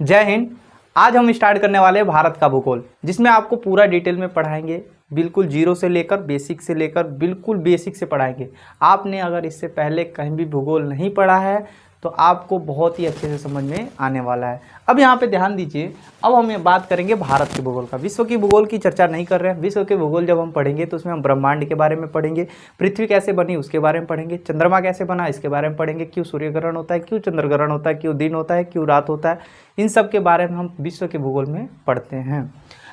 जय हिंद। आज हम स्टार्ट करने वाले हैं भारत का भूगोल, जिसमें आपको पूरा डिटेल में पढ़ाएंगे, बिल्कुल जीरो से लेकर बिल्कुल बेसिक से पढ़ाएंगे। आपने अगर इससे पहले कहीं भी भूगोल नहीं पढ़ा है तो आपको बहुत ही अच्छे से समझ में आने वाला है। अब यहाँ पे ध्यान दीजिए, अब हम ये बात करेंगे भारत के भूगोल का। विश्व की भूगोल की चर्चा नहीं कर रहे हैं। विश्व के भूगोल जब हम पढ़ेंगे तो उसमें हम ब्रह्मांड के बारे में पढ़ेंगे, पृथ्वी कैसे बनी उसके बारे में पढ़ेंगे, चंद्रमा कैसे बना इसके बारे में पढ़ेंगे, क्यों सूर्य ग्रहण होता है, क्यों चंद्र ग्रहण होता है, क्यों दिन होता है, क्यों रात होता है, इन सब के बारे में हम विश्व के भूगोल में पढ़ते हैं।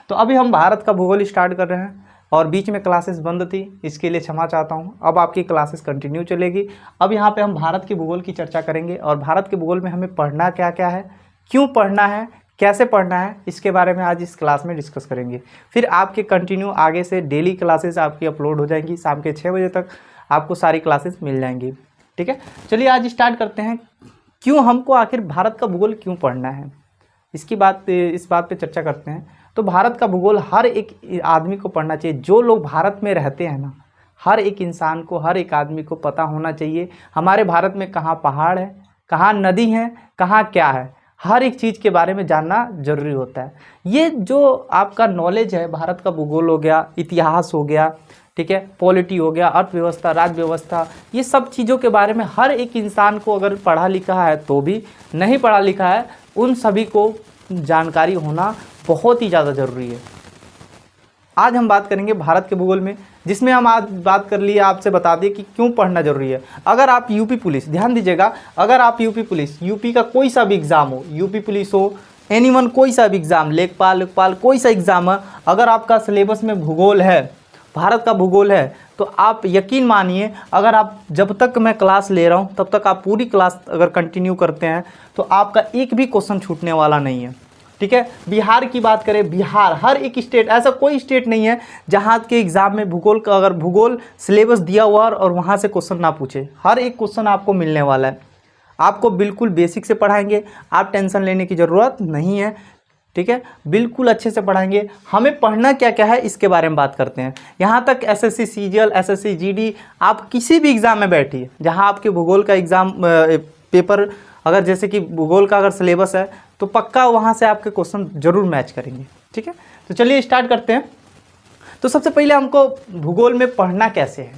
तो अभी हम भारत का भूगोल स्टार्ट कर रहे हैं और बीच में क्लासेस बंद थी, इसके लिए क्षमा चाहता हूं। अब आपकी क्लासेस कंटिन्यू चलेगी। अब यहाँ पे हम भारत के भूगोल की चर्चा करेंगे और भारत के भूगोल में हमें पढ़ना क्या क्या है, क्यों पढ़ना है, कैसे पढ़ना है, इसके बारे में आज इस क्लास में डिस्कस करेंगे। फिर आपके कंटिन्यू आगे से डेली क्लासेस आपकी अपलोड हो जाएंगी। शाम के 6 बजे तक आपको सारी क्लासेस मिल जाएंगी। ठीक है, चलिए आज स्टार्ट करते हैं। क्यों हमको आखिर भारत का भूगोल क्यों पढ़ना है, इस बात पे चर्चा करते हैं। तो भारत का भूगोल हर एक आदमी को पढ़ना चाहिए। जो लोग भारत में रहते हैं ना, हर एक इंसान को, हर एक आदमी को पता होना चाहिए हमारे भारत में कहाँ पहाड़ है, कहाँ नदी है, कहाँ क्या है। हर एक चीज़ के बारे में जानना जरूरी होता है। ये जो आपका नॉलेज है, भारत का भूगोल हो गया, इतिहास हो गया, ठीक है, पॉलिटी हो गया, अर्थव्यवस्था, राज्य व्यवस्था, ये सब चीज़ों के बारे में हर एक इंसान को, अगर पढ़ा लिखा है तो भी, नहीं पढ़ा लिखा है, उन सभी को जानकारी होना बहुत ही ज़्यादा ज़रूरी है। आज हम बात करेंगे भारत के भूगोल में, जिसमें हम आज बात कर लिए, आपसे बता दिए कि क्यों पढ़ना ज़रूरी है। अगर आप यूपी पुलिस, ध्यान दीजिएगा, अगर आप यूपी पुलिस, यूपी का कोई सा भी एग्ज़ाम हो, यूपी पुलिस हो, एनीवन कोई सा भी एग्ज़ाम, लेखपाल कोई सा एग्ज़ाम है, अगर आपका सिलेबस में भूगोल है, भारत का भूगोल है, तो आप यकीन मानिए, अगर आप, जब तक मैं क्लास ले रहा हूँ तब तक आप पूरी क्लास अगर कंटिन्यू करते हैं तो आपका एक भी क्वेश्चन छूटने वाला नहीं है। ठीक है, बिहार की बात करें, बिहार, हर एक स्टेट, ऐसा कोई स्टेट नहीं है जहाँ के एग्ज़ाम में भूगोल का, अगर भूगोल सिलेबस दिया हुआ और वहाँ से क्वेश्चन ना पूछे, हर एक क्वेश्चन आपको मिलने वाला है। आपको बिल्कुल बेसिक से पढ़ाएंगे, आप टेंशन लेने की ज़रूरत नहीं है। ठीक है, बिल्कुल अच्छे से पढ़ाएंगे। हमें पढ़ना क्या क्या है इसके बारे में बात करते हैं। यहाँ तक एसएससी सीजीएल, एसएससी जीडी, आप किसी भी एग्ज़ाम में बैठिए जहाँ आपके भूगोल का एग्ज़ाम पेपर, अगर जैसे कि भूगोल का अगर सिलेबस है तो पक्का वहाँ से आपके क्वेश्चन जरूर मैच करेंगे। ठीक है, तो चलिए स्टार्ट करते हैं। तो सबसे पहले हमको भूगोल में पढ़ना कैसे है,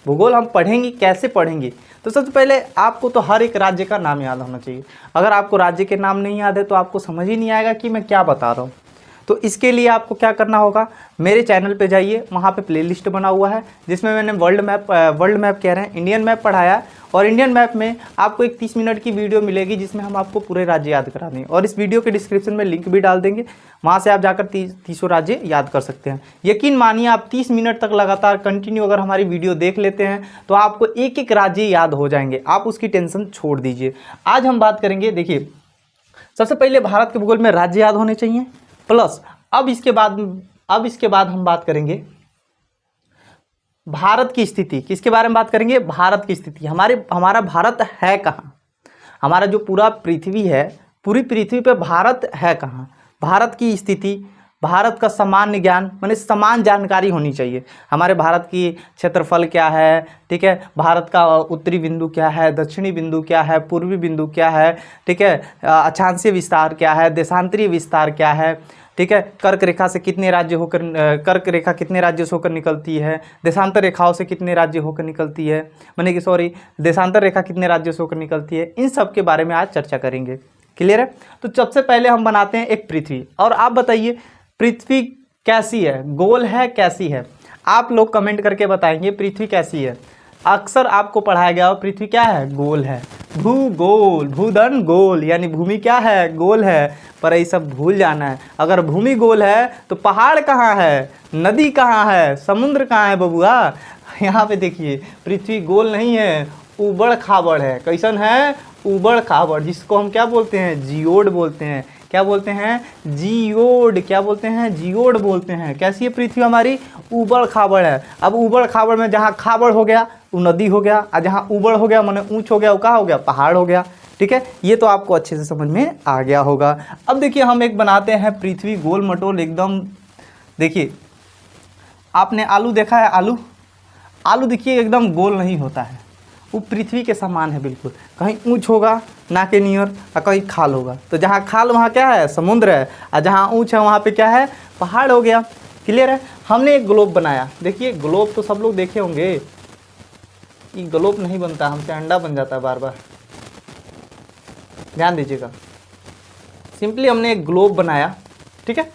भूगोल हम पढ़ेंगे कैसे पढ़ेंगे। तो सबसे पहले आपको तो हर एक राज्य का नाम याद होना चाहिए। अगर आपको राज्य के नाम नहीं याद है तो आपको समझ ही नहीं आएगा कि मैं क्या बता रहा हूँ। तो इसके लिए आपको क्या करना होगा, मेरे चैनल पे जाइए, वहाँ पे प्लेलिस्ट बना हुआ है जिसमें मैंने वर्ल्ड मैप कह रहे हैं, इंडियन मैप पढ़ाया। और इंडियन मैप में आपको एक 30 मिनट की वीडियो मिलेगी जिसमें हम आपको पूरे राज्य याद करा देंगे, और इस वीडियो के डिस्क्रिप्शन में लिंक भी डाल देंगे, वहाँ से आप जाकर 30 राज्य याद कर सकते हैं। यकीन मानिए, आप 30 मिनट तक लगातार कंटिन्यू अगर हमारी वीडियो देख लेते हैं तो आपको एक एक राज्य याद हो जाएंगे। आप उसकी टेंशन छोड़ दीजिए। आज हम बात करेंगे, देखिए, सबसे पहले भारत के भूगोल में राज्य याद होने चाहिए, प्लस अब इसके बाद हम बात करेंगे भारत की स्थिति। किसके बारे में बात करेंगे, भारत की स्थिति। हमारा भारत है कहाँ, हमारा जो पूरा पृथ्वी है, पूरी पृथ्वी पे भारत है कहाँ, भारत की स्थिति, भारत का सामान्य ज्ञान, माने समान जानकारी होनी चाहिए। हमारे भारत की क्षेत्रफल क्या है, ठीक है, भारत का उत्तरी बिंदु क्या है, दक्षिणी बिंदु क्या है, पूर्वी बिंदु क्या है, ठीक है, अक्षांशीय विस्तार क्या है, देशांतरीय विस्तार क्या है, ठीक है, कर्क रेखा से कितने राज्य होकर, कर्क रेखा कितने राज्यों से होकर निकलती है, देशांतर रेखाओं से कितने राज्य होकर निकलती है, माने कि सॉरी, देशांतर रेखा कितने राज्यों से होकर निकलती है, इन सब के बारे में आज चर्चा करेंगे। क्लियर है। तो सबसे पहले हम बनाते हैं एक पृथ्वी, और आप बताइए पृथ्वी कैसी है, गोल है, कैसी है। आप लोग कमेंट करके बताएंगे पृथ्वी कैसी है। अक्सर आपको पढ़ाया गया हो पृथ्वी क्या है, गोल है, भूगोल, भूधन गोल, यानी भूमि क्या है, गोल है। पर ये सब भूल जाना है। अगर भूमि गोल है तो पहाड़ कहाँ है, नदी कहाँ है, समुद्र कहाँ है बबुआ। यहाँ पे देखिए, पृथ्वी गोल नहीं है, उबड़ खाबड़ है। कैसन है, उबड़ खाबड़, जिसको हम क्या बोलते हैं, जियोड बोलते हैं। क्या बोलते हैं, जियोड। क्या बोलते हैं, जियोड बोलते हैं। कैसी है पृथ्वी हमारी, उबड़ खाबड़ है। अब उबड़ खाबड़ में जहाँ खाबड़ हो गया वो नदी हो गया, और जहाँ उबड़ हो गया माने ऊंच हो गया, वो कहाँ हो गया, पहाड़ हो गया। ठीक है, ये तो आपको अच्छे से समझ में आ गया होगा। अब देखिए, हम एक बनाते हैं पृथ्वी गोल मटोल एकदम। देखिए, आपने आलू देखा है, आलू देखिए एकदम गोल नहीं होता है, वो पृथ्वी के समान है बिल्कुल। कहीं ऊंच होगा ना के नियर और कहीं खाल होगा, तो जहाँ खाल वहाँ क्या है, समुद्र है, और जहाँ ऊंच है वहाँ पे क्या है, पहाड़ हो गया। क्लियर है। हमने एक ग्लोब बनाया, देखिए ग्लोब तो सब लोग देखे होंगे, ये ग्लोब नहीं बनता, हमसे अंडा बन जाता है बार बार, ध्यान दीजिएगा। सिंपली हमने एक ग्लोब बनाया, ठीक है।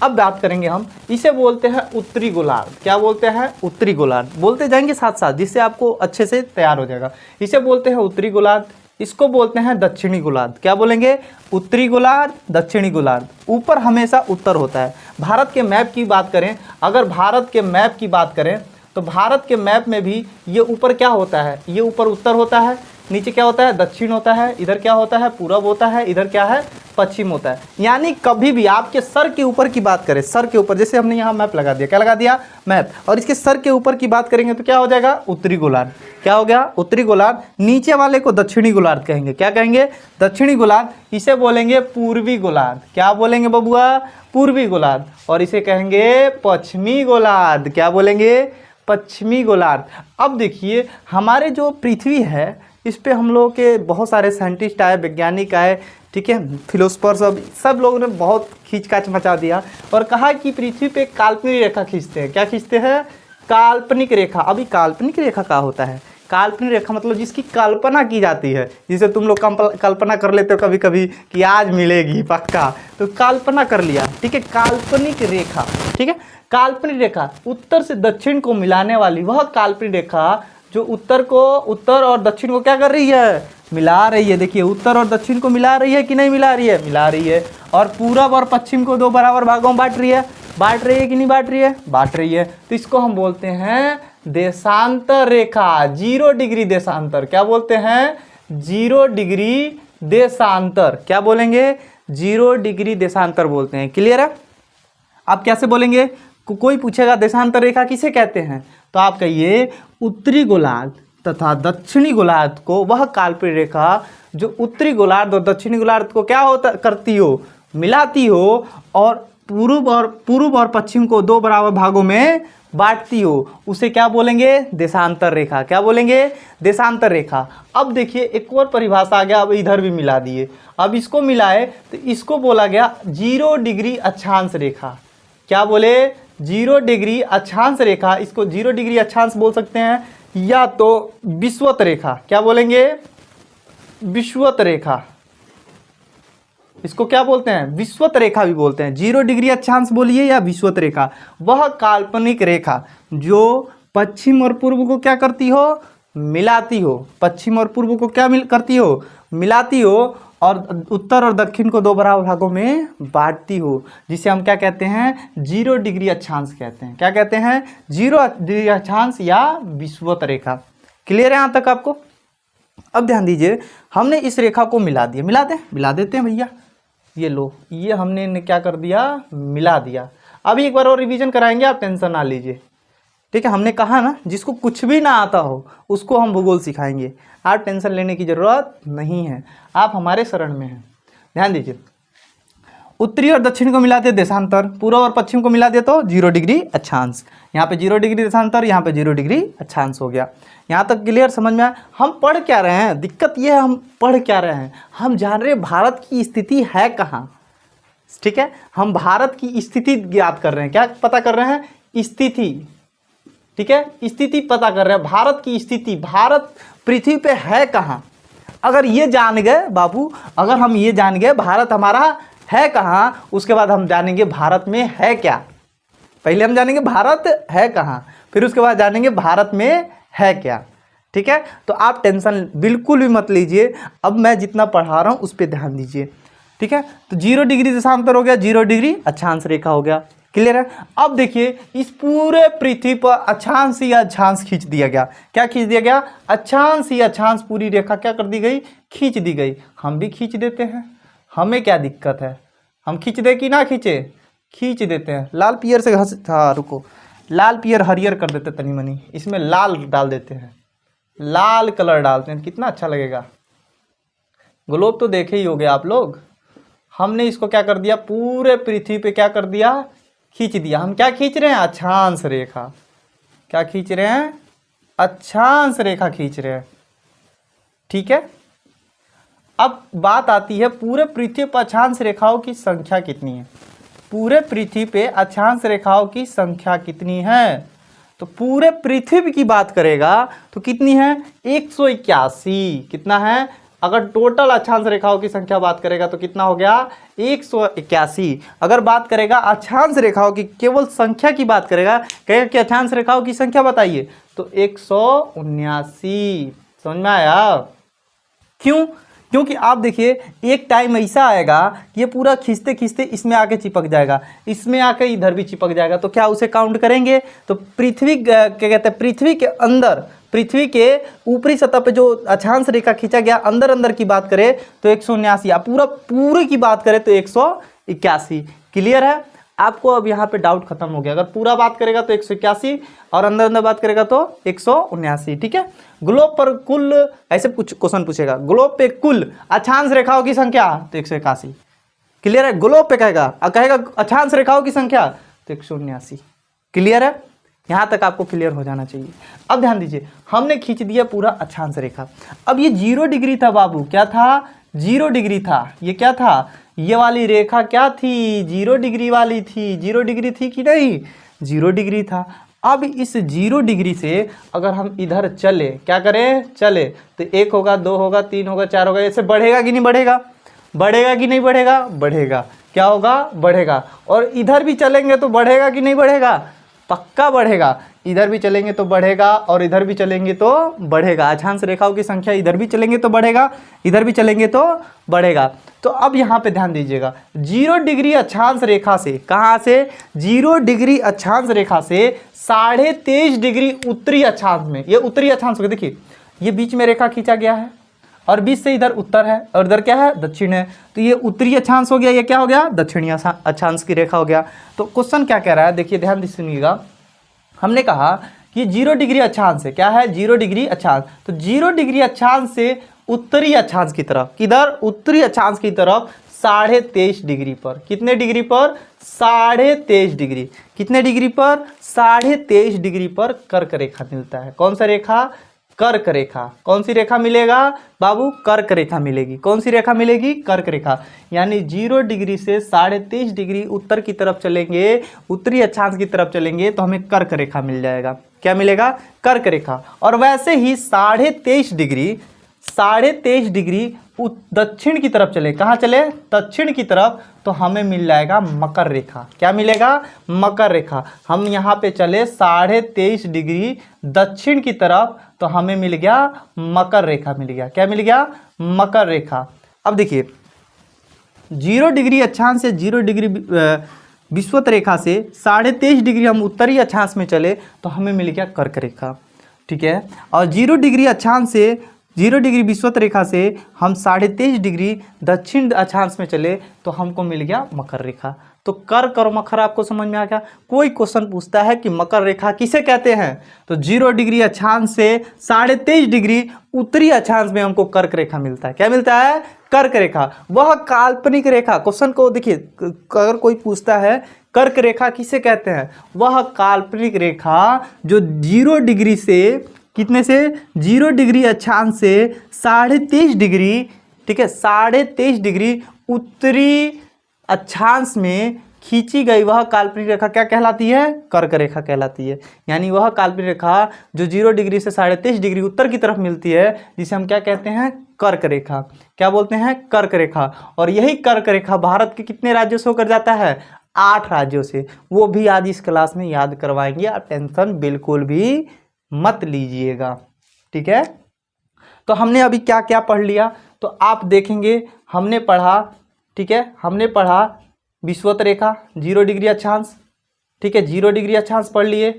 अब बात करेंगे हम, इसे बोलते हैं उत्तरी गोलार्ध। क्या बोलते हैं, उत्तरी गोलार्ध। बोलते जाएंगे साथ साथ, जिससे आपको अच्छे से तैयार हो जाएगा। इसे बोलते हैं उत्तरी गोलार्ध, इसको बोलते हैं दक्षिणी गोलार्ध। क्या बोलेंगे, उत्तरी गोलार्ध, दक्षिणी गोलार्ध। ऊपर हमेशा उत्तर होता है। भारत के मैप की बात करें, अगर भारत के मैप की बात करें तो भारत के मैप में भी ये ऊपर क्या होता है, ये ऊपर उत्तर होता है, नीचे क्या होता है, दक्षिण होता है, इधर क्या होता है, पूरब होता है, इधर क्या है, पश्चिम होता है। यानी कभी भी आपके सर के ऊपर की बात करें, सर के ऊपर, जैसे हमने यहाँ मैप लगा दिया, क्या लगा दिया, मैप, और इसके सर के ऊपर की बात करेंगे तो क्या हो जाएगा, उत्तरी गोलार्ध। क्या हो गया, उत्तरी गोलार्ध। नीचे वाले को दक्षिणी गोलार्ध कहेंगे। क्या कहेंगे, दक्षिणी गोलार्ध। इसे बोलेंगे पूर्वी गोलार्ध। क्या बोलेंगे बबुआ, पूर्वी गोलार्ध। और इसे कहेंगे पश्चिमी गोलार्ध। क्या बोलेंगे, पश्चिमी गोलार्ध। अब देखिए हमारे जो पृथ्वी है, इस पे हम लोग के बहुत सारे साइंटिस्ट आए, वैज्ञानिक आए, ठीक है, फिलोसफर, सब लोगों ने बहुत खींचकाच मचा दिया और कहा कि पृथ्वी पे काल्पनिक रेखा खींचते हैं। क्या खींचते हैं, काल्पनिक रेखा। अभी काल्पनिक रेखा क्या होता है, काल्पनिक रेखा मतलब जिसकी कल्पना की जाती है, जिसे तुम लोग कल्पना कर लेते हो कभी कभी कि आज मिलेगी पक्का, तो कल्पना कर लिया, ठीक है, काल्पनिक रेखा, ठीक है। काल्पनिक रेखा उत्तर से दक्षिण को मिलाने वाली वह काल्पनिक रेखा जो उत्तर और दक्षिण को क्या कर रही है, मिला रही है। देखिए उत्तर और दक्षिण को मिला रही है कि नहीं मिला रही है, मिला रही है। और पूरब और पश्चिम को दो बराबर भागों में बांट रही है, बांट रही है कि नहीं बांट रही है, बांट रही है। तो इसको हम बोलते हैं देशांतर रेखा, 0 डिग्री देशांतर। क्या बोलते हैं, 0 डिग्री देशांतर। क्या बोलेंगे, 0 डिग्री देशांतर बोलते हैं। क्लियर है। आप कैसे बोलेंगे, कोई पूछेगा देशांतर रेखा किसे कहते हैं, तो आप कहिए उत्तरी गोलार्ध तथा दक्षिणी गोलार्ध को वह काल्पनिक रेखा जो उत्तरी गोलार्ध और दक्षिणी गोलार्ध को क्या होता करती हो, मिलाती हो, और पूर्व और पश्चिम को दो बराबर भागों में बांटती हो, उसे क्या बोलेंगे, देशांतर रेखा। क्या बोलेंगे, देशांतर रेखा। अब देखिए एक और परिभाषा आ गया, अब इधर भी मिला दिए, अब इसको मिलाए तो इसको बोला गया 0 डिग्री अक्षांश रेखा। क्या बोले, 0 डिग्री अक्षांश रेखा। इसको 0 डिग्री अक्षांश बोल सकते हैं या तो विषुवत रेखा। क्या बोलेंगे, विषुवत रेखा। इसको क्या बोलते हैं, विषुवत रेखा भी बोलते हैं। 0 डिग्री अक्षांश बोलिए या विषुवत रेखा, वह काल्पनिक रेखा जो पश्चिम और पूर्व को क्या करती हो, मिलाती हो। पश्चिम और पूर्व को क्या करती हो, मिलाती हो, और उत्तर और दक्षिण को दो बराबर भागों में बांटती हो, जिसे हम क्या कहते हैं, 0 डिग्री अक्षांश कहते हैं। क्या कहते हैं, 0 डिग्री अक्षांश या विषुवत रेखा। क्लियर है यहाँ तक आपको। अब ध्यान दीजिए, हमने इस रेखा को मिला दिया, मिला देते हैं भैया, ये लो, ये हमने क्या कर दिया, मिला दिया। अभी एक बार और रिवीजन कराएंगे, आप टेंशन ना लीजिए, ठीक है। हमने कहा ना जिसको कुछ भी ना आता हो उसको हम भूगोल सिखाएंगे, आप टेंशन लेने की ज़रूरत नहीं है, आप हमारे शरण में हैं। ध्यान दीजिए, उत्तरी और दक्षिण को मिला दे देशांतर, पूर्व और पश्चिम को मिला दे तो 0 डिग्री अक्षांश। यहाँ पे 0 डिग्री देशांतर, यहाँ पे 0 डिग्री अक्षांश हो गया। यहाँ तक क्लियर, समझ में आया। हम पढ़ क्या रहे हैं, दिक्कत ये है हम पढ़ क्या रहे हैं, हम जान रहे हैं भारत की स्थिति है कहाँ, ठीक है। हम भारत की स्थिति ज्ञात कर रहे हैं, क्या पता कर रहे हैं, स्थिति, ठीक है, स्थिति पता कर रहे हैं, भारत की स्थिति, भारत पृथ्वी पे है कहाँ। अगर ये जान गए बाबू, अगर हम ये जान गए भारत हमारा है कहाँ, उसके बाद हम जानेंगे भारत में है क्या। पहले हम जानेंगे भारत है कहाँ, फिर उसके बाद जानेंगे भारत में है क्या, ठीक है। तो आप टेंशन बिल्कुल भी मत लीजिए, अब मैं जितना पढ़ा रहा हूँ उस पर ध्यान दीजिए, ठीक है। तो 0 डिग्री देशांतर हो गया, 0 डिग्री अक्षांश रेखा हो गया। क्लियर है। अब देखिए इस पूरे पृथ्वी पर अक्षांश ही अक्षांश खींच दिया गया। क्या खींच दिया गया, अक्षांश ही अक्षांश, पूरी रेखा क्या कर दी गई, खींच दी गई। हम भी खींच देते हैं, हमें क्या दिक्कत है, हम खींच दे कि ना खींचे, खींच देते हैं। लाल पियर से रुको, लाल पियर हरियर कर देते, तनी मनी इसमें लाल डाल देते हैं, लाल कलर डालते हैं, कितना अच्छा लगेगा। ग्लोब तो देखे ही होगे आप लोग। हमने इसको क्या कर दिया, पूरे पृथ्वी पे क्या कर दिया, खींच दिया। हम क्या खींच रहे हैं, अक्षांश रेखा। क्या खींच रहे हैं, अक्षांश रेखा खींच रहे हैं। ठीक है। अब बात आती है पूरे पृथ्वी पर अक्षांश रेखाओं की संख्या कितनी है। पूरे पृथ्वी पे अक्षांश रेखाओं की संख्या कितनी है, तो पूरे पृथ्वी की बात करेगा तो कितनी है 181। कितना है, अगर टोटल अक्षांश रेखाओं की संख्या बात करेगा तो कितना हो गया 181। अगर बात करेगा अक्षांश रेखाओं की केवल संख्या की बात करेगा, कहेगा कि अक्षांश रेखाओं की संख्या बताइए, तो 179। समझ में आया? क्यों? क्योंकि आप देखिए एक टाइम ऐसा आएगा कि ये पूरा खींचते खींचते इसमें आके चिपक जाएगा, इसमें आके इधर भी चिपक जाएगा, तो क्या उसे काउंट करेंगे? तो पृथ्वी क्या कहते हैं, पृथ्वी के अंदर, पृथ्वी के ऊपरी सतह पे जो अक्षांश रेखा खींचा गया अंदर अंदर की बात करें तो 179, या पूरे की बात करें तो 181। क्लियर है? आपको अब यहाँ पे डाउट खत्म हो गया। अगर पूरा बात करेगा तो 181 और अंदर अंदर बात करेगा तो 179। ठीक है। ग्लोब पर कुल, ऐसे क्वेश्चन पूछेगा, ग्लोब पे कुल अक्षांश रेखाओं की संख्या तो 181। क्लियर है? ग्लोब पे कहेगा अक्षांश रेखाओं की संख्या तो 179। क्लियर है? यहाँ तक आपको क्लियर हो जाना चाहिए। अब ध्यान दीजिए, हमने खींच दिया पूरा अक्षांश रेखा। अब ये 0 डिग्री था बाबू, क्या था? 0 डिग्री था। ये क्या था? ये वाली रेखा क्या थी? 0 डिग्री वाली थी। 0 डिग्री थी कि नहीं? 0 डिग्री था। अब इस 0 डिग्री से अगर हम इधर चले, क्या करें? चले तो 1 होगा, 2 होगा, 3 होगा, 4 होगा, ऐसे बढ़ेगा कि नहीं बढ़ेगा? बढ़ेगा कि नहीं बढ़ेगा? बढ़ेगा। क्या होगा? बढ़ेगा। और इधर भी चलेंगे तो बढ़ेगा कि नहीं बढ़ेगा? पक्का बढ़ेगा। इधर भी चलेंगे तो बढ़ेगा और इधर भी चलेंगे तो बढ़ेगा। अक्षांश रेखाओं की संख्या इधर भी चलेंगे तो बढ़ेगा, इधर भी चलेंगे तो बढ़ेगा। तो अब यहाँ पे ध्यान दीजिएगा, 0 डिग्री अक्षांश रेखा से, कहाँ से? 0 डिग्री अक्षांश रेखा से 23.5 डिग्री उत्तरी अक्षांश में, ये उत्तरी अक्षांश हो गया। देखिए ये बीच में रेखा खींचा गया है और बीच से इधर उत्तर है और इधर क्या है? दक्षिण है। तो ये उत्तरी अक्षांश हो गया, ये क्या हो गया? दक्षिणी अक्षांश की रेखा हो गया। तो क्वेश्चन क्या कह रहा है, देखिए ध्यान से सुनिएगा। हमने कहा कि 0 डिग्री अक्षांश से, क्या है? 0 डिग्री अक्षांश। तो 0 डिग्री अक्षांश से उत्तरी अक्षांश की तरफ, किधर? उत्तरी अक्षांश की तरफ 23.5 डिग्री पर। कितने डिग्री पर? 23.5 डिग्री। कितने डिग्री पर? 23.5 डिग्री पर कर्क रेखा मिलता है। कौन सा रेखा? कर्क रेखा। कौन सी रेखा मिलेगा बाबू? कर्क रेखा मिलेगी। कौन सी रेखा मिलेगी? कर्क रेखा। यानी 0 डिग्री से 23.5 डिग्री उत्तर की तरफ चलेंगे, उत्तरी अक्षांश की तरफ चलेंगे तो हमें कर्क रेखा मिल जाएगा। क्या मिलेगा? कर्क रेखा। और वैसे ही 23.5 डिग्री दक्षिण की तरफ चले, कहाँ चले? दक्षिण की तरफ, तो हमें मिल जाएगा मकर रेखा। क्या मिलेगा? मकर रेखा। हम यहाँ पे चले 23.5 डिग्री दक्षिण की तरफ तो हमें मिल गया मकर रेखा मिल गया। क्या मिल गया? मकर रेखा। अब देखिए 0 डिग्री अक्षांश से 0 डिग्री विषुवत रेखा से 23.5 डिग्री हम उत्तरी अक्षांश में चले तो हमें मिल गया कर्क रेखा। ठीक है। और 0 डिग्री अक्षांश से 0 डिग्री विषुवत रेखा से हम 23.5 डिग्री दक्षिण अक्षांश में चले तो हमको मिल गया मकर रेखा। तो कर्क और मकर आपको समझ में आ गया। कोई क्वेश्चन पूछता है कि मकर रेखा किसे कहते हैं, तो 0 डिग्री अक्षांश से 23.5 डिग्री उत्तरी अक्षांश में हमको कर्क रेखा मिलता है। क्या मिलता है? कर्क रेखा। वह काल्पनिक रेखा, क्वेश्चन को देखिए, अगर कोई पूछता है कर्क रेखा किसे कहते हैं, वह काल्पनिक रेखा जो 0 डिग्री से, कितने से? 0 डिग्री अक्षांश से 23.5 डिग्री, ठीक है, 23.5 डिग्री उत्तरी अक्षांश में खींची गई वह काल्पनिक रेखा क्या कहलाती है? कर्क रेखा कहलाती है। यानी वह काल्पनिक रेखा जो 0 डिग्री से 23.5 डिग्री उत्तर की तरफ मिलती है, जिसे हम क्या कहते हैं? कर्क रेखा। क्या बोलते हैं? कर्क रेखा। और यही कर्क रेखा भारत के कितने राज्यों से होकर जाता है? 8 राज्यों से। वो भी आज इस क्लास में याद करवाएंगे, आप टेंशन बिल्कुल भी मत लीजिएगा। ठीक है। तो हमने अभी क्या क्या पढ़ लिया, तो आप देखेंगे हमने पढ़ा, ठीक है, हमने पढ़ा विषुवत रेखा 0 डिग्री अक्षांश, ठीक है, 0 डिग्री अक्षांश पढ़ लिए,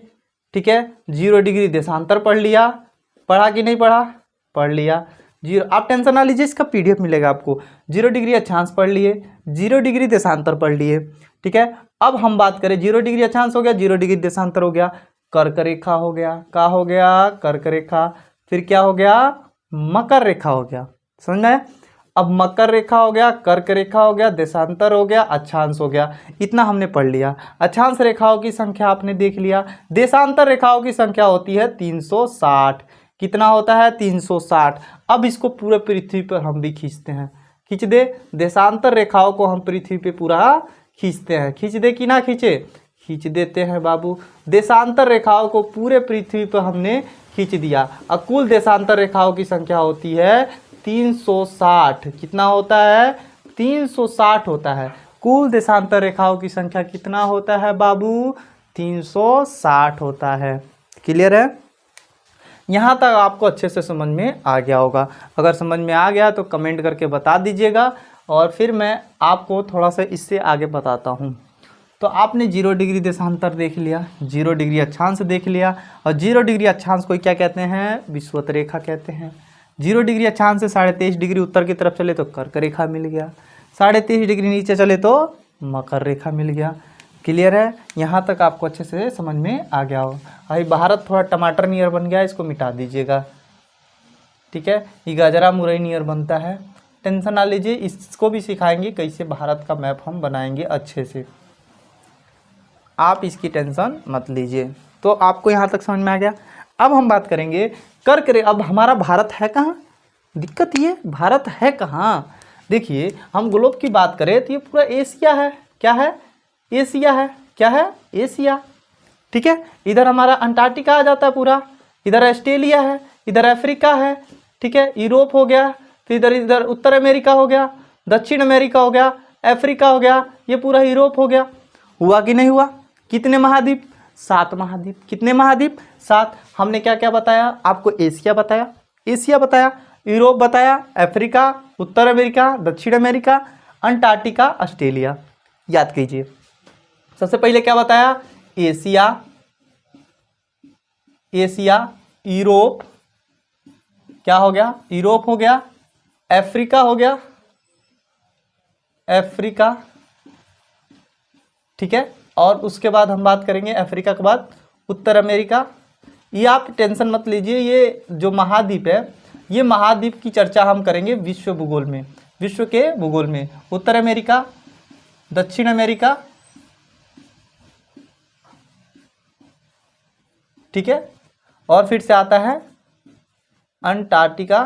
ठीक है, 0 डिग्री देशांतर पढ़ लिया। पढ़ा कि नहीं पढ़ा? पढ़ लिया। 0, आप टेंशन ना लीजिए, इसका PDF मिलेगा आपको। 0 डिग्री अक्षांश पढ़ लिए, 0 डिग्री देशांतर पढ़ लिए, ठीक है। अब हम बात करें 0 डिग्री अक्षांश हो गया, 0 डिग्री देशांतर हो गया, कर्क रेखा हो गया। क्या हो गया? कर्क रेखा। फिर क्या हो गया? मकर रेखा हो गया। समझ में? अब मकर रेखा हो गया, कर्क रेखा हो गया, देशांतर हो गया, अक्षांश हो गया। इतना हमने पढ़ लिया। अक्षांश रेखाओं की संख्या आपने देख लिया। देशांतर रेखाओं की संख्या होती है 360। कितना होता है 360। अब इसको पूरे पृथ्वी पर हम भी खींचते हैं, खींच दे। देशांतर रेखाओं को हम पृथ्वी पे पूरा खींचते हैं, खींच दे कि ना खींचे, खींच देते हैं बाबू। देशांतर रेखाओं को पूरे पृथ्वी पर हमने खींच दिया। अब कुल देशांतर रेखाओं की संख्या होती है 360। कितना होता है 360 होता है। कुल देशांतर रेखाओं की संख्या कितना होता है बाबू 360 होता है। क्लियर है? यहाँ तक आपको अच्छे से समझ में आ गया होगा। अगर समझ में आ गया तो कमेंट करके बता दीजिएगा और फिर मैं आपको थोड़ा सा इससे आगे बताता हूँ। तो आपने 0 डिग्री देशांतर देख लिया, 0 डिग्री अक्षांश देख लिया, और 0 डिग्री अक्षांश को क्या कहते हैं विषुवत रेखा कहते हैं। 0 डिग्री अक्षांश से 23.5 डिग्री उत्तर की तरफ चले तो कर्क रेखा मिल गया, 23.5 डिग्री नीचे चले तो मकर रेखा मिल गया। क्लियर है? यहाँ तक आपको अच्छे से समझ में आ गया हो। भाई भारत थोड़ा टमाटर नियर बन गया, इसको मिटा दीजिएगा, ठीक है। ये गाजरा मुरई नियर बनता है, टेंशन ना लीजिए, इसको भी सिखाएंगे कैसे भारत का मैप हम बनाएंगे अच्छे से, आप इसकी टेंशन मत लीजिए। तो आपको यहाँ तक समझ में आ गया। अब हम बात करेंगे कर्क रेखा। अब हमारा भारत है कहाँ, दिक्कत ये भारत है कहाँ। देखिए हम ग्लोब की बात करें तो ये पूरा एशिया है। क्या है? एशिया है। क्या है? एशिया, ठीक है। इधर हमारा अंटार्कटिका आ जाता है पूरा, इधर ऑस्ट्रेलिया है, इधर अफ्रीका है, ठीक है। यूरोप हो गया, फिर इधर इधर उत्तर अमेरिका हो गया, दक्षिण अमेरिका हो गया, अफ्रीका हो गया, ये पूरा यूरोप हो गया। हुआ कि नहीं हुआ? कितने महाद्वीप? 7 महाद्वीप। कितने महाद्वीप? 7। हमने क्या क्या बताया आपको? एशिया बताया, एशिया बताया, यूरोप बताया, अफ्रीका, उत्तर अमेरिका, दक्षिण अमेरिका, अंटार्कटिका, ऑस्ट्रेलिया। याद कीजिए, सबसे पहले क्या बताया? एशिया, एशिया, यूरोप, क्या हो गया? यूरोप हो गया, अफ्रीका हो गया, अफ्रीका, ठीक है। और उसके बाद हम बात करेंगे अफ्रीका के बाद उत्तर अमेरिका। ये आप टेंशन मत लीजिए, ये जो महाद्वीप है, ये महाद्वीप की चर्चा हम करेंगे विश्व भूगोल में, विश्व के भूगोल में। उत्तर अमेरिका, दक्षिण अमेरिका, ठीक है। और फिर से आता है अंटार्कटिका,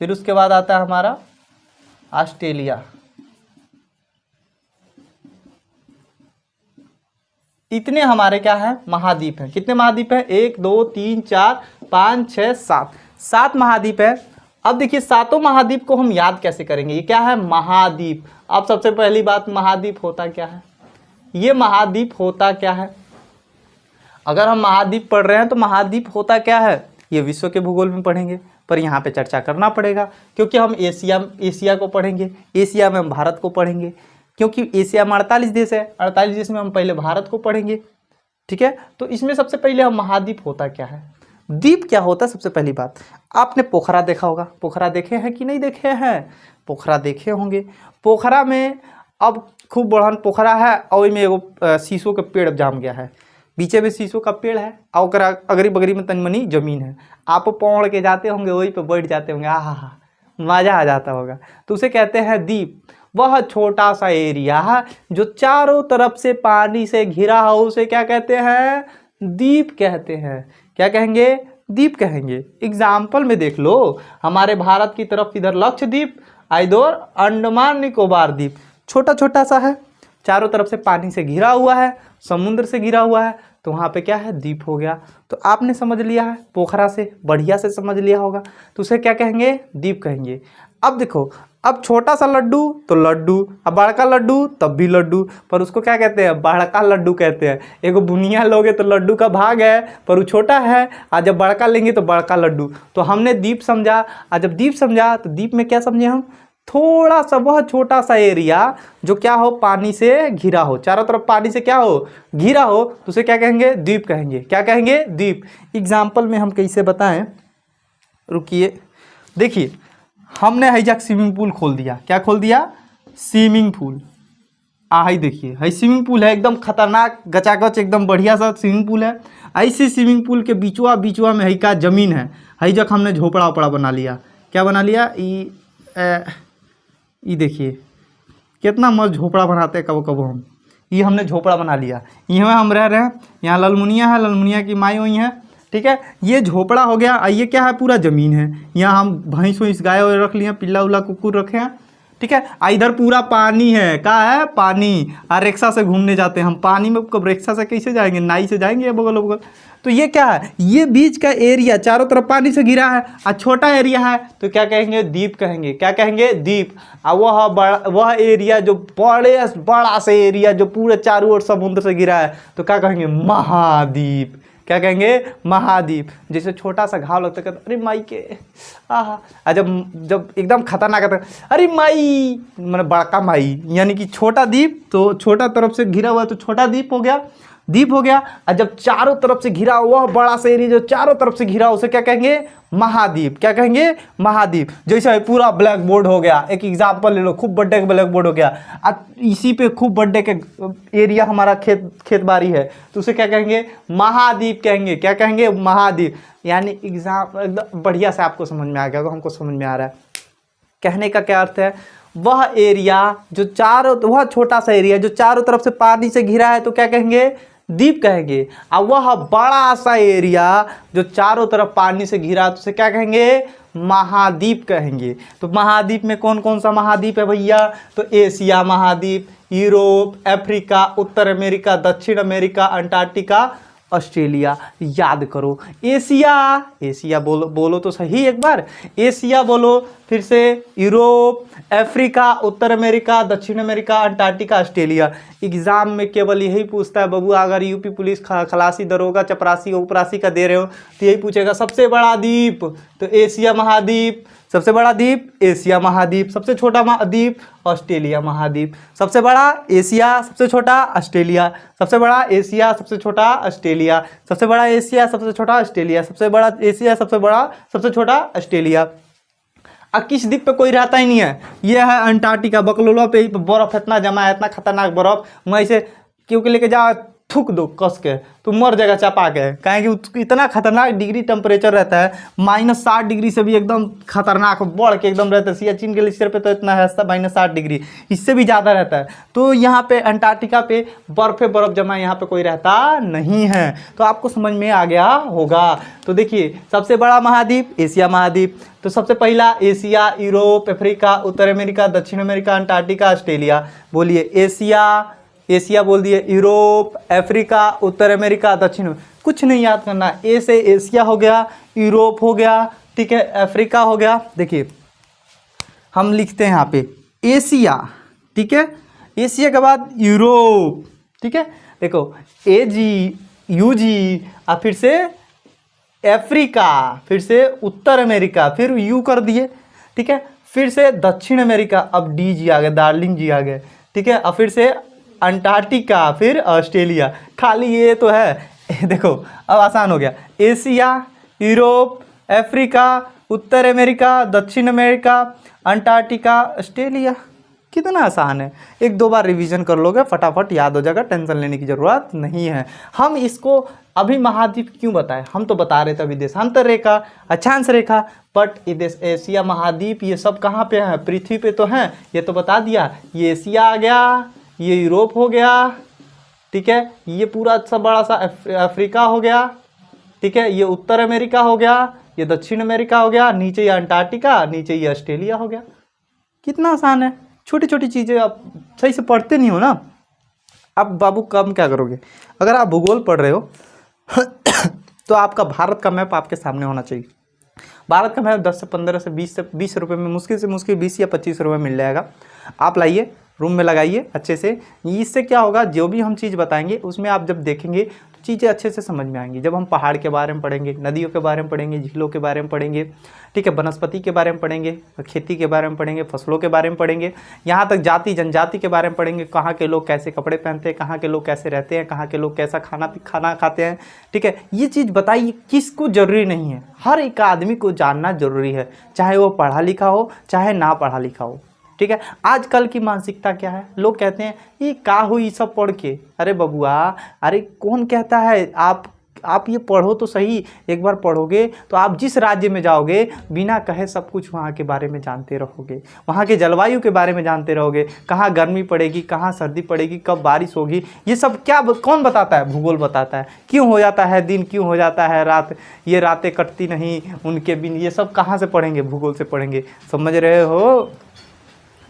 फिर उसके बाद आता है हमारा ऑस्ट्रेलिया। इतने हमारे क्या है? महाद्वीप हैं। कितने महाद्वीप हैं? 1 2 3 4 5 6 7, 7 महाद्वीप है। अब देखिए सातों महाद्वीप को हम याद कैसे करेंगे? ये क्या है? महाद्वीप। अब सबसे पहली बात, महाद्वीप होता क्या है? ये महाद्वीप होता क्या है? अगर हम महाद्वीप पढ़ रहे हैं तो महाद्वीप होता क्या है ये विश्व के भूगोल में पढ़ेंगे, पर यहाँ पे चर्चा करना पड़ेगा क्योंकि हम एशिया को पढ़ेंगे, एशिया में हम भारत को पढ़ेंगे, क्योंकि एशिया में 48 देश है, 48 देश में हम पहले भारत को पढ़ेंगे, ठीक है। तो इसमें सबसे पहले हम महाद्वीप होता क्या है, द्वीप क्या होता है। सबसे पहली बात, आपने पोखरा देखा होगा, पोखरा देखे हैं कि नहीं देखे हैं? पोखरा देखे होंगे। पोखरा में अब खूब बड़हन पोखरा है और में एगो शीशो के पेड़ जाम गया है, बीचे में शीशो का पेड़ है और अगरी बगरी में तनमनी जमीन है। आप पौड़ के जाते होंगे, वहीं पे बैठ जाते होंगे, आहा मज़ा आ जाता होगा। तो उसे कहते हैं द्वीप। वह छोटा सा एरिया जो चारों तरफ से पानी से घिरा हो उसे क्या कहते हैं? द्वीप कहते हैं। क्या कहेंगे? द्वीप कहेंगे। एग्जाम्पल में देख लो, हमारे भारत की तरफ इधर लक्षद्वीप, इधर अंडमान निकोबार द्वीप, छोटा छोटा सा है, चारों तरफ से पानी से घिरा हुआ है, समुद्र से घिरा हुआ है, तो वहाँ पे क्या है? द्वीप हो गया। तो आपने समझ लिया है, पोखरा से बढ़िया से समझ लिया होगा, तो उसे क्या कहेंगे? द्वीप कहेंगे। अब देखो, अब छोटा सा लड्डू तो लड्डू, अब बड़का लड्डू तब भी लड्डू, पर उसको क्या कहते हैं? बड़का लड्डू कहते हैं। एगो बुनिया लोगे तो लड्डू का भाग है पर वो छोटा है, और जब बड़का लेंगे तो बड़का लड्डू। तो हमने द्वीप समझा, और जब द्वीप समझा तो द्वीप में क्या समझे हम? थोड़ा सा, वह छोटा सा एरिया जो क्या हो? पानी से घिरा हो, चारों तरफ पानी से क्या हो? घिरा हो, तो उसे क्या कहेंगे? द्वीप कहेंगे। क्या कहेंगे? द्वीप। एग्जाम्पल में हम कैसे बताएं? रुकिए, देखिए हमने हैजा स्विमिंग पूल खोल दिया। क्या खोल दिया? Swimming pool. हाई देखिए, हाई स्विमिंग पूल है, एकदम खतरनाक गचागच एकदम बढ़िया सा स्विमिंग पूल है। ऐसी स्विमिंग पूल के बीचवा में है का जमीन है, हई जगह हमने झोपड़ा उपड़ा बना लिया। क्या बना लिया? ये देखिए कितना मस्त झोपड़ा बनाते हैं कबो कबो हम। ये हमने झोपड़ा बना लिया, यहाँ हम रह रहे हैं। यहाँ ललमुनिया है, ललमुनिया की माई हुई है, ठीक है। ये झोपड़ा हो गया, ये क्या है, पूरा ज़मीन है, यहाँ हम भैंस वैंस गाय रख लिए, पिल्ला उल्ला कुकुर रखे हैं, ठीक है। इधर पूरा पानी है, क्या है, पानी। और रिक्शा से घूमने जाते हैं हम पानी में, कब रिक्शा से कैसे जाएंगे, नाई से जाएंगे बगल बगल। तो ये क्या है, ये बीच का एरिया चारों तरफ पानी से घिरा है, और छोटा एरिया है तो क्या कहेंगे, द्वीप कहेंगे। क्या कहेंगे, द्वीप। और वह एरिया जो बड़ा सा एरिया जो पूरे चारों ओर समुद्र से घिरा है तो क्या कहेंगे, महाद्वीप। क्या कहेंगे, महाद्वीप। जैसे छोटा सा घाव लगता है, अरे माई के आहा, जब एकदम खतरनाक आता है, अरे माई, मतलब बड़का माई, यानी कि छोटा द्वीप। तो छोटा तरफ से घिरा हुआ तो छोटा द्वीप हो गया, द्वीप हो गया। और जब चारों तरफ से घिरा हुआ बड़ा सा एरिया जो चारों तरफ से घिरा उसे क्या कहेंगे, महाद्वीप। क्या कहेंगे, महाद्वीप। जैसे पूरा ब्लैक बोर्ड हो गया, एक एग्जाम्पल ले लो, खूब बड़े का ब्लैक बोर्ड हो गया, इसी पे खूब बड़े के एरिया हमारा खेत बाड़ी है तो उसे क्या कहेंगे, महाद्वीप कहेंगे। क्या कहेंगे, महाद्वीप। यानी एग्जाम एकदम बढ़िया से आपको समझ में आ गया, हमको समझ में आ रहा है। कहने का क्या अर्थ है, वह एरिया जो वह छोटा सा एरिया जो चारों तरफ से पानी से घिरा है तो क्या कहेंगे, द्वीप कहेंगे। और वह बड़ा सा एरिया जो चारों तरफ पानी से घिरा तो उसे क्या कहेंगे, महाद्वीप कहेंगे। तो महाद्वीप में कौन कौन सा महाद्वीप है भैया, तो एशिया महाद्वीप, यूरोप, अफ्रीका, उत्तर अमेरिका, दक्षिण अमेरिका, अंटार्कटिका, ऑस्ट्रेलिया। याद करो, एशिया बोलो तो सही एक बार, एशिया बोलो, फिर से यूरोप, अफ्रीका, उत्तर अमेरिका, दक्षिण अमेरिका, अंटार्कटिका, ऑस्ट्रेलिया। एग्जाम में केवल यही पूछता है बबुआ, अगर यूपी पुलिस खलासी दरोगा चपरासी उपरासी का दे रहे हो तो यही पूछेगा, सबसे बड़ा द्वीप तो एशिया महाद्वीप, सबसे बड़ा द्वीप एशिया महाद्वीप, सबसे छोटा महाद्वीप ऑस्ट्रेलिया महाद्वीप। सबसे बड़ा एशिया, सबसे छोटा ऑस्ट्रेलिया, सबसे बड़ा एशिया, सबसे छोटा ऑस्ट्रेलिया, सबसे बड़ा एशिया, सबसे छोटा ऑस्ट्रेलिया, सबसे बड़ा एशिया, सबसे छोटा ऑस्ट्रेलिया। अब किस द्वीप पे कोई रहता ही नहीं है, ये है अंटार्कटिका, बकलोला पे बर्फ इतना जमा है, इतना खतरनाक बर्फ, मैं इसे क्योंकि लेके जा थूक दो कस के तो मर जाएगा चापा के, कहेंगे इतना खतरनाक डिग्री टेम्परेचर रहता है, -60 डिग्री से भी एकदम खतरनाक बढ़ के एकदम रहता है। सियाचिन ग्लेशियर पे तो इतना है -60 डिग्री, इससे भी ज़्यादा रहता है। तो यहाँ पे अंटार्कटिका पे बर्फ जमा, यहाँ पे कोई रहता नहीं है। तो आपको समझ में आ गया होगा। तो देखिए, सबसे बड़ा महाद्वीप एशिया महाद्वीप, तो सबसे पहला एशिया, यूरोप, अफ्रीका, उत्तर अमेरिका, दक्षिण अमेरिका, अंटार्कटिका, ऑस्ट्रेलिया। बोलिए, एशिया बोल दिए, यूरोप, अफ्रीका, उत्तर अमेरिका, दक्षिण। कुछ नहीं याद करना, ए से एशिया हो गया, यूरोप हो गया, ठीक है, अफ्रीका हो गया। देखिए हम लिखते हैं यहाँ पे एशिया, ठीक है, एशिया के बाद यूरोप, ठीक है। देखो AG UG, और फिर से अफ्रीका, फिर से उत्तर अमेरिका, फिर यू कर दिए, ठीक है, फिर से दक्षिण अमेरिका, अब DG आ गए, डार्लिंग जी आ गए, ठीक है, और फिर से अंटार्कटिका, फिर ऑस्ट्रेलिया। खाली ये तो है देखो अब आसान हो गया, एशिया, यूरोप, अफ्रीका, उत्तर अमेरिका, दक्षिण अमेरिका, अंटार्कटिका, ऑस्ट्रेलिया। कितना आसान है, 1-2 बार रिवीजन कर लोगे फटाफट याद हो जाएगा, टेंशन लेने की ज़रूरत नहीं है। हम इसको अभी महाद्वीप क्यों बताएं, हम तो बता रहे थे अभी देशांतर रेखा, अक्षांश रेखा, बट ये देश एशिया महाद्वीप ये सब कहाँ पे है, पृथ्वी पे तो हैं, ये तो बता दिया। ये एशिया आ गया, ये यूरोप हो गया, ठीक है, ये पूरा सब बड़ा सा अफ्रीका हो गया, ठीक है, ये उत्तर अमेरिका हो गया, ये दक्षिण अमेरिका हो गया, नीचे ये अंटार्कटिका, नीचे ये ऑस्ट्रेलिया हो गया। कितना आसान है, छोटी छोटी चीज़ें आप सही से पढ़ते नहीं हो ना। अब बाबू कम क्या करोगे, अगर आप भूगोल पढ़ रहे हो तो आपका भारत का मैप आपके सामने होना चाहिए। भारत का मैप 10 से 15 से 20 रुपये में मुश्किल से मुश्किल 20 या 25 रुपये मिल जाएगा। आप लाइए, रूम में लगाइए अच्छे से। इससे क्या होगा, जो भी हम चीज़ बताएंगे उसमें आप जब देखेंगे तो चीज़ें अच्छे से समझ में आएंगी। जब हम पहाड़ के बारे में पढ़ेंगे, नदियों के बारे में पढ़ेंगे, झीलों के बारे में पढ़ेंगे, ठीक है, वनस्पति के बारे में पढ़ेंगे, खेती के बारे में पढ़ेंगे, फसलों के बारे में पढ़ेंगे, यहाँ तक जाति जनजाति के बारे में पढ़ेंगे, कहाँ के लोग कैसे कपड़े पहनते हैं, कहाँ के लोग कैसे रहते हैं, कहाँ के लोग कैसा खाना खाते हैं, ठीक है। ये चीज़ बताइए, किसको ज़रूरी नहीं है, हर एक आदमी को जानना ज़रूरी है, चाहे वो पढ़ा लिखा हो चाहे ना पढ़ा लिखा हो, ठीक है। आजकल की मानसिकता क्या है, लोग कहते हैं ये का हुई सब पढ़ के। अरे बबुआ, अरे कौन कहता है आप ये पढ़ो तो सही, एक बार पढ़ोगे तो आप जिस राज्य में जाओगे बिना कहे सब कुछ वहाँ के बारे में जानते रहोगे, वहाँ के जलवायु के बारे में जानते रहोगे, कहाँ गर्मी पड़ेगी, कहाँ सर्दी पड़ेगी, कब बारिश होगी, ये सब क्या कौन बताता है? भूगोल बताता है। क्यों हो जाता है दिन, क्यों हो जाता है रात, ये रातें कटती नहीं उनके बिन, ये सब कहाँ से पढ़ेंगे? भूगोल से पढ़ेंगे। समझ रहे हो?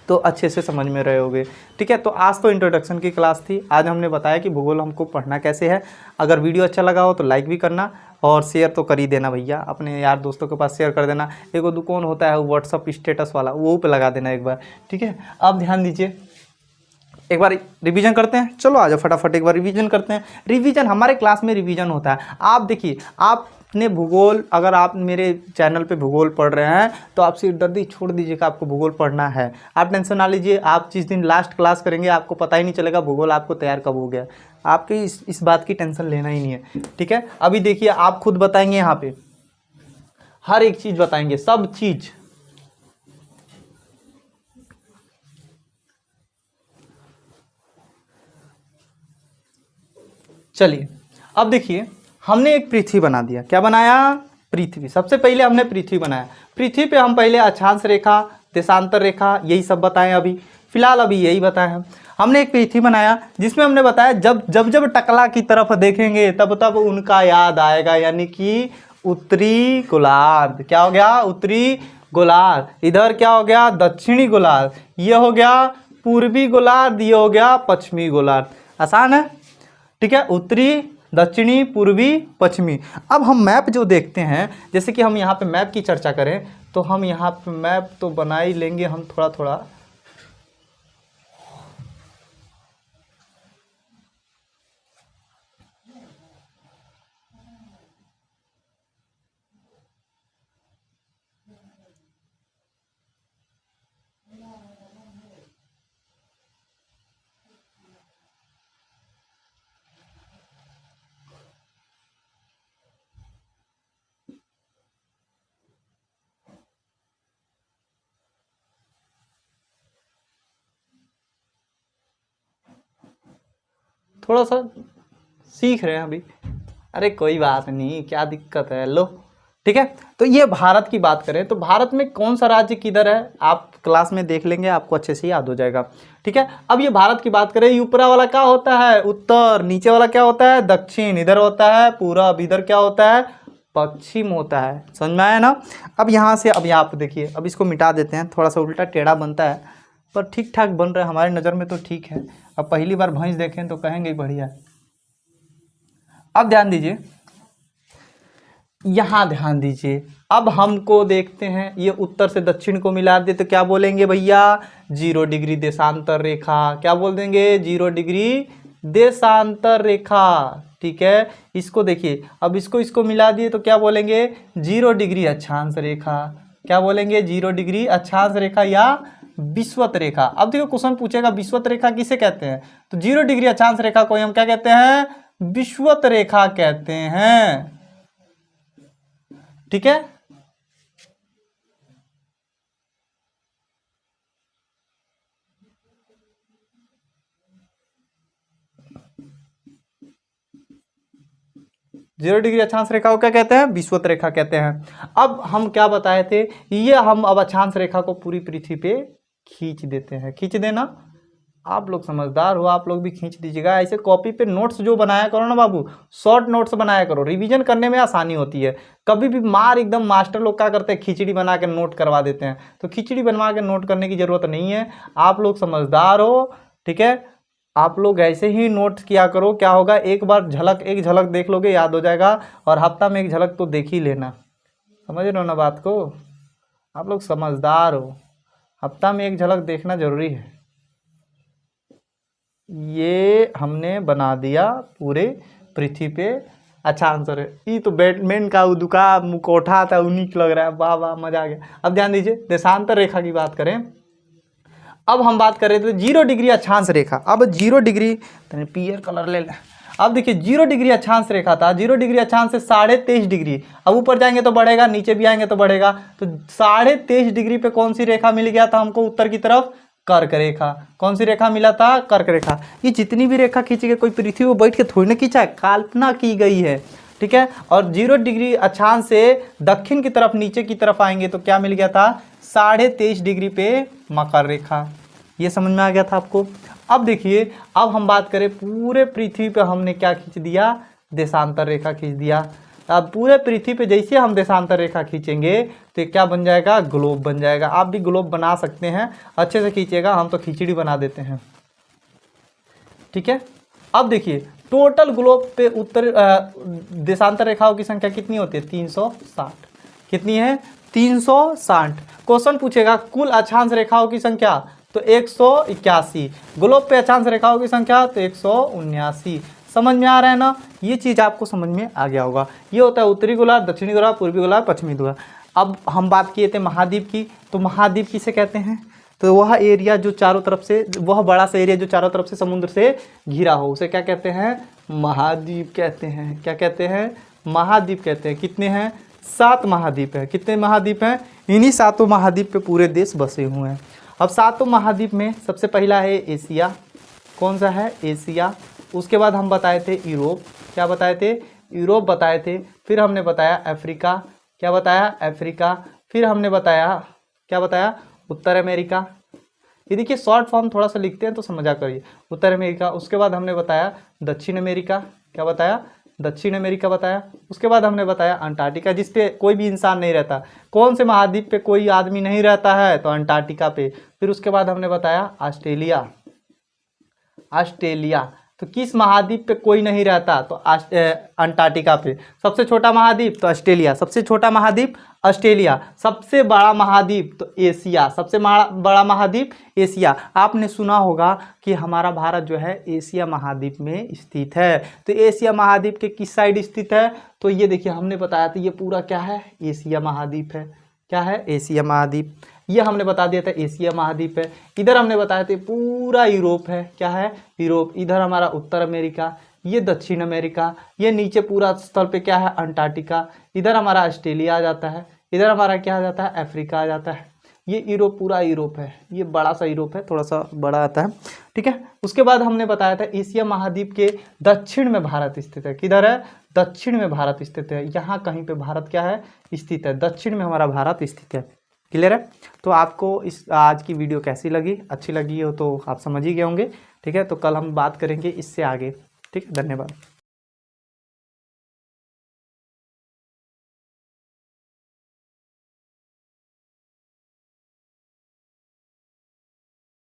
तो अच्छे से समझ में रहे होगे। ठीक है, तो आज तो इंट्रोडक्शन की क्लास थी। आज हमने बताया कि भूगोल हमको पढ़ना कैसे है। अगर वीडियो अच्छा लगा हो तो लाइक भी करना और शेयर तो कर ही देना भैया, अपने यार दोस्तों के पास शेयर कर देना। एक वो कौन होता है व्हाट्सअप स्टेटस वाला, वो पे लगा देना एक बार। ठीक है, अब ध्यान दीजिए, एक बार रिवीजन करते हैं। चलो आ जाओ फटाफट एक बार रिवीजन करते हैं। रिवीजन, हमारे क्लास में रिवीजन होता है। आप देखिए, आपने भूगोल, अगर आप मेरे चैनल पे भूगोल पढ़ रहे हैं तो आप सिरदर्दी छोड़ दीजिए कि आपको भूगोल पढ़ना है। आप टेंशन ना लीजिए, आप जिस दिन लास्ट क्लास करेंगे आपको पता ही नहीं चलेगा भूगोल आपको तैयार कब हो गया। आपकी इस बात की टेंशन लेना ही नहीं है। ठीक है, अभी देखिए आप खुद बताएंगे, यहाँ पे हर एक चीज़ बताएंगे, सब चीज़। चलिए अब देखिए, हमने एक पृथ्वी बना दिया। क्या बनाया? पृथ्वी। सबसे पहले हमने पृथ्वी बनाया। पृथ्वी पे हम पहले अक्षांश रेखा, देशांतर रेखा, यही सब बताएं। अभी फिलहाल अभी यही बताएं हम। हमने एक पृथ्वी बनाया जिसमें हमने बताया जब जब जब टकला की तरफ देखेंगे तब तब उनका याद आएगा, यानी कि उत्तरी गोलार्ध। क्या हो गया? उत्तरी गोलार्ध। इधर क्या हो गया? दक्षिणी गोलार्ध। ये हो गया पूर्वी गोलार्ध, ये हो गया पश्चिमी गोलार्ध। आसान है। ठीक है, उत्तरी, दक्षिणी, पूर्वी, पश्चिमी। अब हम मैप जो देखते हैं, जैसे कि हम यहाँ पे मैप की चर्चा करें तो हम यहाँ पे मैप तो बना ही लेंगे हम थोड़ा थोड़ा। थोड़ा सा सीख रहे हैं अभी। अरे कोई बात नहीं, क्या दिक्कत है, लो। ठीक है, तो ये भारत की बात करें तो भारत में कौन सा राज्य किधर है आप क्लास में देख लेंगे, आपको अच्छे से याद हो जाएगा। ठीक है, अब ये भारत की बात करें, ऊपरा वाला क्या होता है? उत्तर। नीचे वाला क्या होता है? दक्षिण। इधर होता है पूरब। इधर क्या होता है? पश्चिम होता है। समझ में आया ना? अब यहाँ से, अब यहाँ पे देखिए, अब इसको मिटा देते हैं, थोड़ा सा उल्टा टेढ़ा बनता है पर ठीक ठाक बन रहा है, हमारी नज़र में तो ठीक है। अब पहली बार भैंस देखें तो कहेंगे बढ़िया। अब ध्यान दीजिए, यहाँ ध्यान दीजिए, अब हमको देखते हैं, ये उत्तर से दक्षिण को मिला दे तो क्या बोलेंगे भैया? 0 डिग्री देशांतर रेखा। क्या बोल देंगे? 0 डिग्री देशांतर रेखा। ठीक है, इसको देखिए, अब इसको मिला दिए तो क्या बोलेंगे? 0 डिग्री अक्षांश रेखा। क्या बोलेंगे? 0 डिग्री अक्षांश रेखा या विषुवत रेखा। अब देखो क्वेश्चन पूछेगा विषुवत रेखा किसे कहते हैं, तो 0 डिग्री अक्षांश रेखा को हम क्या कहते हैं? विषुवत रेखा कहते हैं। ठीक है, जीरो डिग्री अक्षांश रेखा को क्या कहते हैं? विषुवत रेखा कहते हैं। अब हम क्या बताए थे, ये हम अब अक्षांश रेखा को पूरी पृथ्वी पे खींच देते हैं। खींच देना, आप लोग समझदार हो, आप लोग भी खींच दीजिएगा। ऐसे कॉपी पे नोट्स जो बनाया करो ना बाबू, शॉर्ट नोट्स बनाया करो, रिवीजन करने में आसानी होती है। कभी भी मार एकदम, मास्टर लोग क्या करते हैं, खिचड़ी बना के नोट करवा देते हैं, तो खिचड़ी बनवा के नोट करने की जरूरत नहीं है। आप लोग समझदार हो, ठीक है, आप लोग ऐसे ही नोट किया करो। क्या होगा, एक बार एक झलक देख लोगे, याद हो जाएगा, और हफ्ता में एक झलक तो देख ही लेना। समझ रहे हो ना बात को? आप लोग समझदार हो, हफ्ता में एक झलक देखना जरूरी है। ये हमने बना दिया पूरे पृथ्वी पे। अच्छा आंसर है। ये तो बैटमैन का दुका मुकोठा था, यूनिक लग रहा है। वाह वाह, मजा आ गया। अब ध्यान दीजिए, देशांतर रेखा की बात करें। अब हम बात कर रहे थे 0 डिग्री अक्षांश रेखा। अब 0 डिग्री, पीयर कलर ले लें। अब देखिए 0 डिग्री अक्षांश रेखा था, 0 डिग्री अक्षांश से 23.5 डिग्री। अब ऊपर जाएंगे तो बढ़ेगा, नीचे भी आएंगे तो बढ़ेगा। तो 23.5 डिग्री पे कौन सी रेखा मिल गया था हमको? उत्तर की तरफ कर्क रेखा। कौन सी रेखा मिला था? कर्क रेखा। ये जितनी भी रेखा खींची गई, कोई पृथ्वी पर बैठ के थोड़ी ना खींचा है, कल्पना की गई है। ठीक है। और 0 डिग्री अक्षांश से दक्षिण की तरफ नीचे की तरफ आएंगे तो क्या मिल गया था, 23.5 डिग्री पे मकर रेखा। ये समझ में आ गया था आपको। अब देखिए, अब हम बात करें पूरे पृथ्वी पे हमने क्या खींच दिया, देशांतर रेखा खींच दिया। अब पूरे पृथ्वी पे जैसे हम देशांतर रेखा खींचेंगे तो क्या बन जाएगा, ग्लोब बन जाएगा। आप भी ग्लोब बना सकते हैं, अच्छे से खींचेगा, हम तो खिचड़ी बना देते हैं, ठीक है। अब देखिए टोटल ग्लोब पे उत्तर देशांतर रेखाओं की संख्या कितनी होती है, 360। कितनी है, 360। क्वेश्चन पूछेगा कुल अक्षांश रेखाओं की संख्या तो 181। ग्लोब पे अक्षांश रेखाओं की संख्या तो 179। समझ में आ रहा है ना, ये चीज़ आपको समझ में आ गया होगा। ये होता है उत्तरी गोलार्ध, दक्षिणी गोलार्ध, पूर्वी गोलार्ध, पश्चिमी गोलार्ध। अब हम बात किए थे महाद्वीप की, तो महाद्वीप किसे कहते हैं, तो वह एरिया जो चारों तरफ से, वह बड़ा सा एरिया जो चारों तरफ से समुद्र से घिरा हो, उसे क्या कहते हैं, महाद्वीप कहते हैं। क्या कहते हैं, महाद्वीप कहते हैं। कितने हैं, 7 महाद्वीप है। कितने महाद्वीप हैं, इन्हीं 7 महाद्वीप पे पूरे देश बसे हुए हैं। अब 7 महाद्वीप में सबसे पहला है एशिया। कौन सा है, एशिया। उसके बाद हम बताए थे यूरोप। क्या बताए थे, यूरोप बताए थे। फिर हमने बताया अफ्रीका। क्या बताया, अफ्रीका। फिर हमने बताया, क्या बताया, उत्तर अमेरिका। ये देखिए शॉर्ट फॉर्म थोड़ा सा लिखते हैं तो समझा करिए, उत्तर अमेरिका। उसके बाद हमने बताया दक्षिण अमेरिका। क्या बताया, दक्षिण अमेरिका बताया। उसके बाद हमने बताया अंटार्कटिका, जिस पे कोई भी इंसान नहीं रहता। कौन से महाद्वीप पे कोई आदमी नहीं रहता है, तो अंटार्कटिका पे। फिर उसके बाद हमने बताया ऑस्ट्रेलिया। ऑस्ट्रेलिया तो किस महाद्वीप पे कोई नहीं रहता, तो अंटार्कटिका पे। सबसे छोटा महाद्वीप तो ऑस्ट्रेलिया, सबसे छोटा महाद्वीप ऑस्ट्रेलिया। सबसे बड़ा महाद्वीप तो एशिया, सबसे बड़ा महाद्वीप एशिया। आपने सुना होगा कि हमारा भारत जो है एशिया महाद्वीप में स्थित है। तो एशिया महाद्वीप के किस साइड स्थित है, तो ये देखिए हमने बताया था, ये पूरा क्या है, एशिया महाद्वीप है। क्या है, एशिया महाद्वीप। ये हमने बता दिया था एशिया महाद्वीप है। इधर हमने बताया था पूरा यूरोप है। क्या है, यूरोप। इधर हमारा उत्तर अमेरिका, ये दक्षिण अमेरिका, ये नीचे पूरा स्थल पे क्या है, अंटार्कटिका। इधर हमारा ऑस्ट्रेलिया आ जाता है, इधर हमारा क्या आ जाता है, अफ्रीका आ जाता है। ये यूरोप पूरा यूरोप है, ये बड़ा सा यूरोप है, थोड़ा सा बड़ा आता है, ठीक है। उसके बाद हमने बताया था एशिया महाद्वीप के दक्षिण में भारत स्थित है। किधर है, दक्षिण में भारत स्थित है। यहाँ कहीं पे भारत क्या है, स्थित है, दक्षिण में हमारा भारत स्थित है। क्लियर है। तो आपको इस आज की वीडियो कैसी लगी, अच्छी लगी हो तो आप समझ ही गए होंगे, ठीक है। तो कल हम बात करेंगे इससे आगे, ठीक है। धन्यवाद।